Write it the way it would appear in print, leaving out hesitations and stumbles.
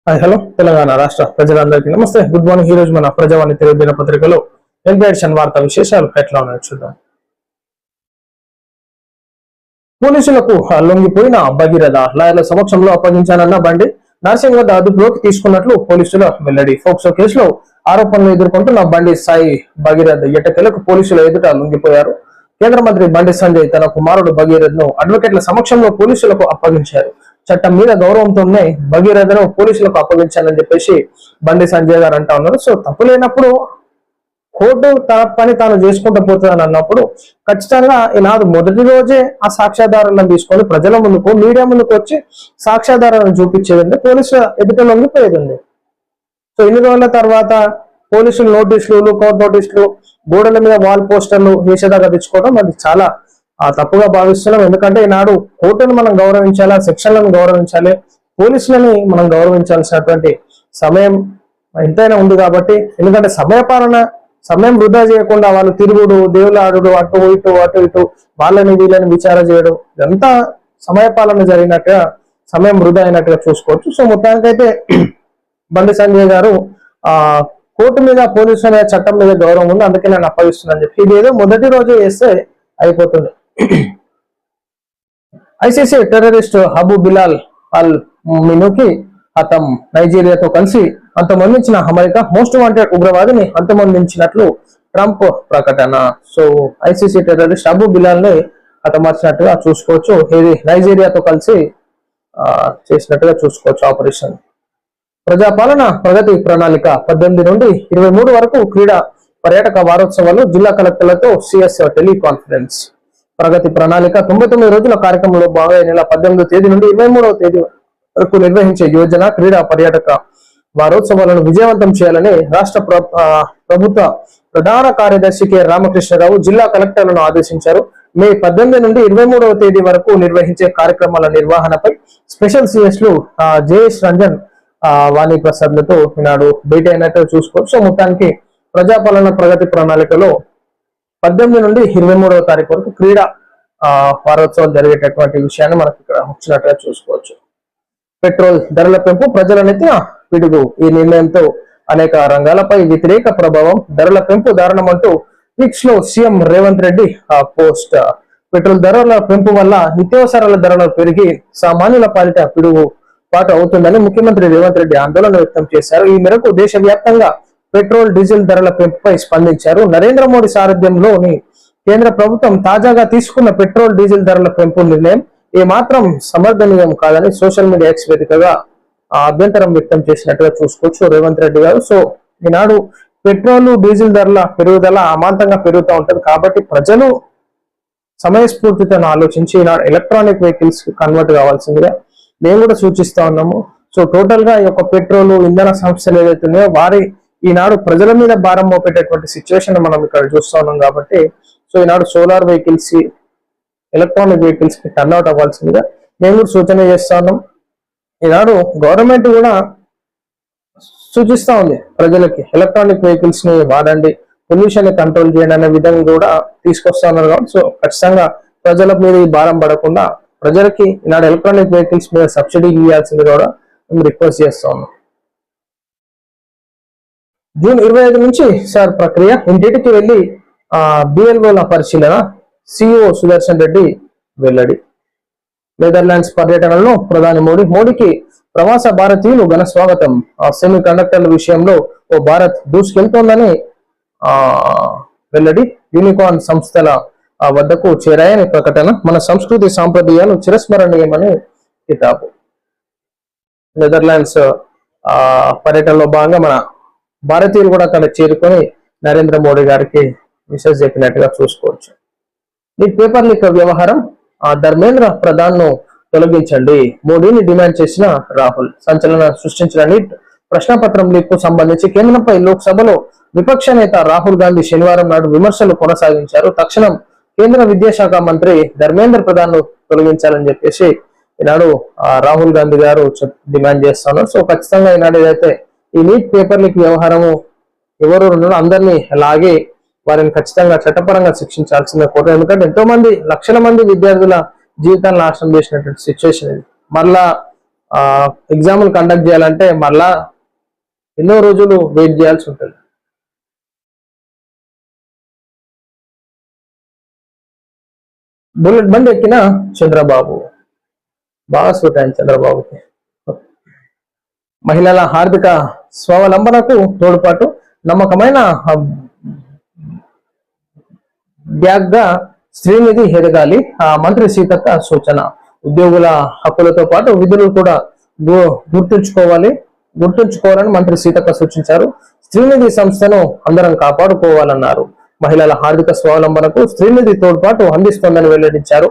Hello Telangana రాష్ట్ర ప్రజలందరికీ నమస్తే. Good morning. ఈ రోజు మన ప్రజావాణి తెలుగు దినపత్రికలో ఎన్పిఎడిషన్ వార్తా విశేషాలు ఎట్లా ఉన్నాయో చూద్దాం. పోలీసులకు లొంగిపోయిన భగీరథ, లాయర్ల సమక్షంలో అప్పగించానన్న బండి నర్సింగ్ వద్ద అదుపులోకి తీసుకున్నట్లు పోలీసుల వెల్లడి. ఫోక్సో కేసులో ఆరోపణలు ఎదుర్కొంటున్న బండి సాయి భగీరథ ఎట్టకేలకు పోలీసుల ఎదుట లొంగిపోయారు. కేంద్ర మంత్రి బండి సంజయ్ తన కుమారుడు భగీరథ్ ను అడ్వకేట్ల సమక్షంలో పోలీసులకు అప్పగించారు. చట్టం మీద గౌరవంతోనే భగీరథను పోలీసులకు అప్పగించాలని చెప్పేసి బండి సంజయ్ గారు అంటా ఉన్నారు. సో తప్పు లేనప్పుడు కోర్టు తన పని తాను చేసుకుంటూ పోతుందని అన్నప్పుడు ఖచ్చితంగా ఈనాడు మొదటి రోజే ఆ సాక్ష్యాధారాలను తీసుకొని ప్రజల ముందుకు, మీడియా ముందుకు వచ్చి సాక్ష్యాధారాలను చూపించేదండి పోలీసుల ఎదుట లొంగిపోయేదండి. సో ఇన్ని రోజుల తర్వాత పోలీసులు నోటీసులు, కోర్టు నోటీసులు, గోడల మీద వాల్ పోస్టర్లు వేసేదాకా తెచ్చుకోవడం అది చాలా తప్పుగా భావిస్తున్నాం. ఎందుకంటే ఈనాడు కోర్టును మనం గౌరవించాలా, సెక్షన్లను గౌరవించాలి, పోలీసులని మనం గౌరవించాల్సినటువంటి సమయం ఎంతైనా ఉంది కాబట్టి, ఎందుకంటే సమయం వృధా చేయకుండా వాళ్ళు తిరుగుడు, దేవులాడు, అటు ఇటు వాళ్ళని వీళ్ళని విచారణ చేయడం, ఇదంతా సమయపాలన జరిగినట్టుగా, సమయం వృధా అయినట్టుగా చూసుకోవచ్చు. సో మొత్తానికైతే బండి సంజయ్ గారు కోర్టు మీద, పోలీసు మీద, చట్టం మీద గౌరవం ఉంది, అందుకే నేను అప్పగిస్తున్నాను చెప్పి ఇదేదో మొదటి రోజు వేస్తే అయిపోతుంది. ఐసీసీ టెర్రరిస్ట్ అబు బిలాల్ అల్ మినుకి హతం, నైజీరియాతో కలిసి అంతమొందించిన అమెరికా మోస్ట్ వాంటెడ్ ఉగ్రవాదిని అంతమొందించినట్లు ట్రంప్ ప్రకటన. So ICC terrorist Abu Bilal ని హతమార్చినట్టుగా చూసుకోవచ్చు. ఇది నైజీరియాతో కలిసి చేసినట్టుగా చూసుకోవచ్చు ఆపరేషన్. ప్రజాపాలన ప్రగతి ప్రణాళిక 18 నుండి 23 వరకు క్రీడా పర్యాటక వారోత్సవాలు, జిల్లా కలెక్టర్లతో సిఎస్ టెలికాన్ఫరెన్స్. ప్రగతి ప్రణాళిక 99 రోజుల కార్యక్రమంలో భాగంగా నెల 18వ తేదీ నుండి 23వ తేదీ వరకు నిర్వహించే యోజన క్రీడా పర్యాటక వారోత్సవాలను విజయవంతం చేయాలని రాష్ట్ర ప్రభుత్వ ప్రధాన కార్యదర్శి కె రామకృష్ణరావు జిల్లా కలెక్టర్లను ఆదేశించారు. మే 18 నుండి 23వ తేదీ వరకు నిర్వహించే కార్యక్రమాల నిర్వహణపై స్పెషల్ సిఎస్లు జయేష్ రంజన్, వాణి ప్రసాద్లతో ఈనాడు భేటీ అయినట్టు చూసుకోవచ్చు. సో మొత్తానికి ప్రజాపాలన ప్రగతి ప్రణాళికలో 18 నుండి 23వ తారీఖు వరకు క్రీడా వారోత్సవాలు జరిగేటటువంటి విషయాన్ని మనకు ఇక్కడ వచ్చినట్టుగా చూసుకోవచ్చు. పెట్రోల్ ధరల పెంపు ప్రజల నెత్తిన పిడుగు. ఈ నిర్ణయంతో అనేక రంగాలపై వ్యతిరేక ప్రభావం. ధరల పెంపు దారుణమంటూ ట్వీట్స్ లో CM Revanth Reddy post. Petrol ధరల పెంపు వల్ల నిత్యావసరాల ధరలు పెరిగి సామాన్యుల పాలిట పిడుగు పాటు అవుతుందని ముఖ్యమంత్రి రేవంత్ రెడ్డి ఆందోళన వ్యక్తం చేశారు. ఈ మేరకు దేశవ్యాప్తంగా పెట్రోల్, డీజిల్ ధరల పెంపుపై స్పందించారు. నరేంద్ర మోడీ సారథ్యంలోని కేంద్ర ప్రభుత్వం తాజాగా తీసుకున్న పెట్రోల్, డీజిల్ ధరల పెంపు నిర్ణయం ఏమాత్రం సమర్థనీయం కాదని సోషల్ మీడియా ఎక్స్ వేదికగా అభ్యంతరం వ్యక్తం చేసినట్టుగా చూసుకోవచ్చు రేవంత్ రెడ్డి గారు. సో ఈనాడు పెట్రోల్, డీజిల్ ధరల పెరుగుదల అమాంతంగా పెరుగుతూ ఉంటది కాబట్టి ప్రజలు సమయస్ఫూర్తితో ఆలోచించి ఈనాడు ఎలక్ట్రానిక్ వెహికల్స్ కన్వర్ట్ కావాల్సిందిగా మేము కూడా సూచిస్తా ఉన్నాము. సో టోటల్ గా ఈ యొక్క పెట్రోల్, ఇంధన సంస్థలు ఏదైతున్నాయో వారి ఈనాడు ప్రజల మీద భారం మోపేటటువంటి సిచ్యువేషన్ మనం ఇక్కడ చూస్తా ఉన్నాం కాబట్టి, సో ఈనాడు సోలార్ వెహికల్స్, ఎలక్ట్రానిక్ వెహికల్స్ కి టర్న్ అవుట్ అవ్వాల్సిందిగా మేము కూడా సూచన చేస్తా ఉన్నాం. ఈనాడు గవర్నమెంట్ కూడా సూచిస్తా ఉంది ప్రజలకి ఎలక్ట్రానిక్ వెహికల్స్ ని వాడండి, పొల్యూషన్ ని కంట్రోల్ చేయండి అనే విధంగా కూడా తీసుకొస్తా ఉన్నారు కాబట్టి, సో ఖచ్చితంగా ప్రజల మీద ఈ భారం పడకుండా ప్రజలకి ఈనాడు ఎలక్ట్రానిక్ వెహికల్స్ మీద సబ్సిడీ ఇవ్వాల్సింది కూడా మేము రిక్వెస్ట్ చేస్తా ఉన్నాం. జూన్ 25 నుంచి సార్ ప్రక్రియ. ఇంటింటికి వెళ్లి బిఎల్ఓల పరిశీలన. సిఇఓ సుదర్శన్ రెడ్డి వెల్లడి. నెదర్లాండ్స్ పర్యటనలో ప్రధాని మోడీకి ప్రవాస భారతీయులు ఘన స్వాగతం. సెమీ కండక్టర్ల విషయంలో ఓ భారత్ దూసుకెళ్తోందని వెల్లడి. యూనికార్న్ సంస్థల వద్దకు చేరాయని ప్రకటన. మన సంస్కృతి సాంప్రదాయాలు చిరస్మరణీయమని కితాబు. నెదర్లాండ్స్ పర్యటనలో భాగంగా మన భారతీయులు కూడా అక్కడ చేరుకొని నరేంద్ర మోడీ గారికి మెసేజ్ చెప్పినట్టుగా చూసుకోవచ్చు. ఈ పేపర్ లీక్ వ్యవహారం. ధర్మేంద్ర ప్రధాన్ ను తొలగించండి, మోడీని డిమాండ్ చేసిన రాహుల్. సంచలనం సృష్టించిన నీట్ ప్రశ్నపత్రం లీక్ కు సంబంధించి కేంద్రంపై లోక్సభలో విపక్ష నేత రాహుల్ గాంధీ శనివారం నాడు విమర్శలు కొనసాగించారు. తక్షణం కేంద్ర విద్యాశాఖ మంత్రి ధర్మేంద్ర ప్రధాన్ ను తొలగించాలని చెప్పేసి ఈనాడు రాహుల్ గాంధీ గారు డిమాండ్ చేస్తున్నారు. సో ఖచ్చితంగా ఈనాడు ఏదైతే ఈ నీట్ పేపర్ లీక్ వ్యవహారము ఎవరు ఉన్నారో అందరినీ అలాగే వారిని ఖచ్చితంగా చట్టపరంగా శిక్షించాల్సిందే కోరు. ఎందుకంటే ఎంతో మంది, లక్షల మంది విద్యార్థుల జీవితాలను నాశనం చేసినటువంటి సిచ్యువేషన్ ఇది. మరలా ఎగ్జామ్లు కండక్ట్ చేయాలంటే మళ్ళా ఎన్నో రోజులు వెయిట్ చేయాల్సి ఉంటుంది. బుల్లెట్ బండి ఎక్కిన చంద్రబాబు, బాగా సూట్ అయింది చంద్రబాబుకి. మహిళల ఆర్థిక స్వావలంబనకు తోడ్పాటు నమ్మకమైన బ్యాగ్ గా శ్రీనిధి ఎదగాలి, మంత్రి సీతక్క సూచన. ఉద్యోగుల హక్కులతో పాటు విధులు కూడా గుర్తుంచుకోవాలని మంత్రి సీతక్క సూచించారు. శ్రీనిధి సంస్థను అందరం కాపాడుకోవాలన్నారు. మహిళల ఆర్థిక స్వావలంబనకు శ్రీనిధి తోడ్పాటు అందిస్తోందని వెల్లడించారు.